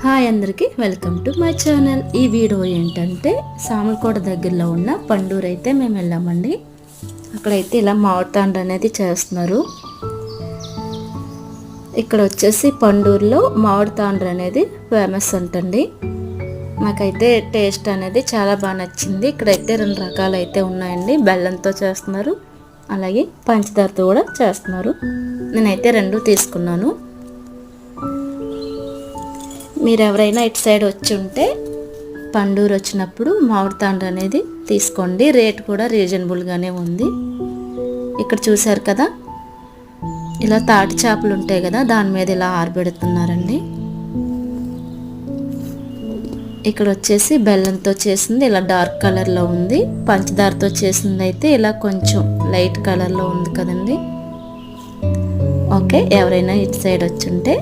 Hi అందరికీ welcome to my channel. ఈ video ఏంటంటే సామర్లకోట దగ్గరలో ఉన్న పండూరు అయితే మేము వెళ్ళామండి. అక్కడైతే ఇలా మామిడి తాండ్ర అనేది చేస్తున్నారు. ఇక్కడ వచ్చేసి పండూరులో మామిడి తాండ్ర అనేది ఫేమస్ అంటండి. నాకైతే టేస్ట్ అనేది చాలా బాగా నచ్చింది. ఇక్కడైతే 2 రకాలు అయితే ఉన్నాయండి. బెల్లంతో చేస్తున్నారు, అలాగే పంచదారతో కూడా చేస్తున్నారు. నేనైతే 2 తీసుకున్నాను. మీరు ఎవరైనా ఇటు సైడ్ వచ్చి ఉంటే పండూరు వచ్చినప్పుడు మామిడి తాండ్ర అనేది తీసుకోండి. రేట్ కూడా రీజనబుల్గానే ఉంది. ఇక్కడ చూశారు కదా, ఇలా తాటి చేపలు ఉంటాయి కదా, దాని మీద ఇలా ఆరబెడుతున్నారండి. ఇక్కడ వచ్చేసి బెల్లంతో చేసింది ఇలా డార్క్ కలర్లో ఉంది. పంచదారతో చేసింది అయితే ఇలా కొంచెం లైట్ కలర్లో ఉంది కదండి. ఓకే, ఎవరైనా ఇటు సైడ్ వచ్చి ఉంటే